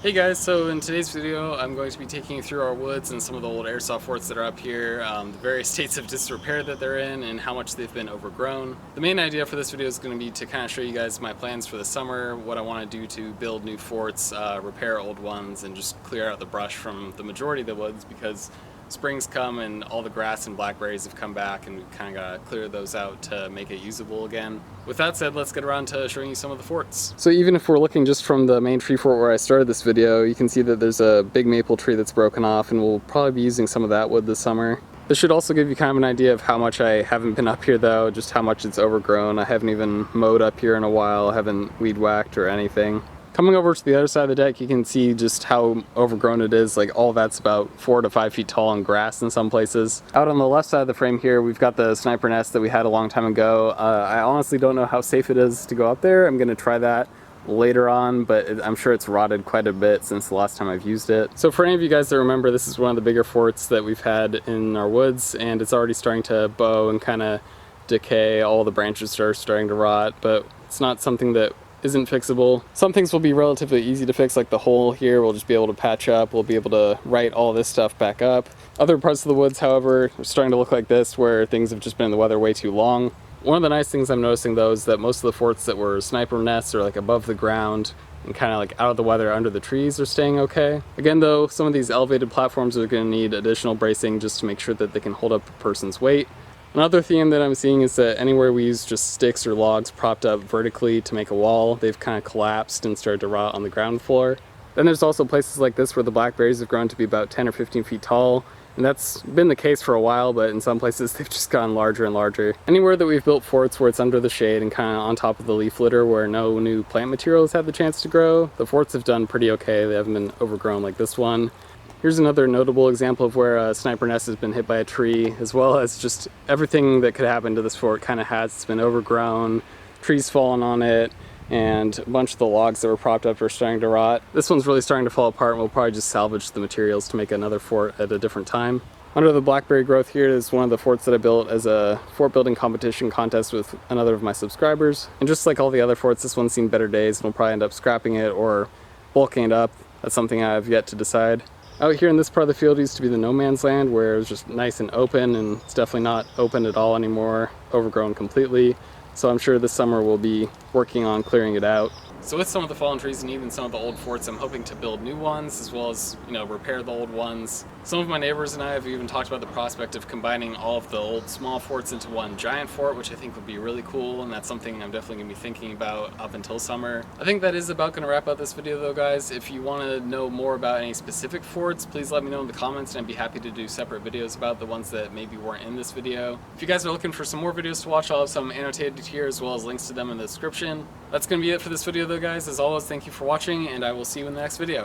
Hey guys, so in today's video I'm going to be taking you through our woods and some of the old airsoft forts that are up here, the various states of disrepair that they're in and how much they've been overgrown. The main idea for this video is going to be to kind of show you guys my plans for the summer, what I want to do to build new forts, repair old ones, and just clear out the brush from the majority of the woods because spring's come and all the grass and blackberries have come back and we kind of got to clear those out to make it usable again. With that said, let's get around to showing you some of the forts. So even if we're looking just from the main tree fort where I started this video, you can see that there's a big maple tree that's broken off and we'll probably be using some of that wood this summer. This should also give you kind of an idea of how much I haven't been up here though, just how much it's overgrown. I haven't even mowed up here in a while, I haven't weed whacked or anything. Coming over to the other side of the deck, you can see just how overgrown it is. Like all that's about 4 to 5 feet tall in grass in some places. Out on the left side of the frame here, we've got the sniper nest that we had a long time ago. I honestly don't know how safe it is to go up there. I'm gonna try that later on, but I'm sure it's rotted quite a bit since the last time I've used it. So for any of you guys that remember, this is one of the bigger forts that we've had in our woods, and it's already starting to bow and kind of decay. All the branches are starting to rot, but it's not something that isn't fixable. Some things will be relatively easy to fix, like the hole here we'll just be able to patch up. We'll be able to write all this stuff back up. Other parts of the woods, however, are starting to look like this, where things have just been in the weather way too long. One of the nice things I'm noticing though is that most of the forts that were sniper nests are like above the ground and kind of like out of the weather under the trees are staying okay. Again though, some of these elevated platforms are going to need additional bracing just to make sure that they can hold up a person's weight. Another theme that I'm seeing is that anywhere we use just sticks or logs propped up vertically to make a wall, they've kind of collapsed and started to rot on the ground floor. Then there's also places like this where the blackberries have grown to be about 10 or 15 feet tall, and that's been the case for a while, but in some places they've just gotten larger and larger. Anywhere that we've built forts where it's under the shade and kind of on top of the leaf litter where no new plant material has had the chance to grow, the forts have done pretty okay. They haven't been overgrown like this one. Here's another notable example of where a sniper nest has been hit by a tree, as well as just everything that could happen to this fort kind of has. It's been overgrown, trees fallen on it, and a bunch of the logs that were propped up are starting to rot. This one's really starting to fall apart, and we'll probably just salvage the materials to make another fort at a different time. Under the blackberry growth here is one of the forts that I built as a fort building competition contest with another of my subscribers. And just like all the other forts, this one's seen better days, and we'll probably end up scrapping it or bulking it up. That's something I've yet to decide. Out here in this part of the field used to be the no man's land where it was just nice and open, and it's definitely not open at all anymore, overgrown completely. So I'm sure this summer we'll be working on clearing it out. So with some of the fallen trees and even some of the old forts, I'm hoping to build new ones as well as, repair the old ones. Some of my neighbors and I have even talked about the prospect of combining all of the old small forts into one giant fort, which I think would be really cool, and that's something I'm definitely going to be thinking about up until summer. I think that is about going to wrap up this video though, guys. If you want to know more about any specific forts, please let me know in the comments, and I'd be happy to do separate videos about the ones that maybe weren't in this video. If you guys are looking for some more videos to watch, I'll have some annotated here as well as links to them in the description. That's going to be it for this video though, guys. As always, thank you for watching, and I will see you in the next video.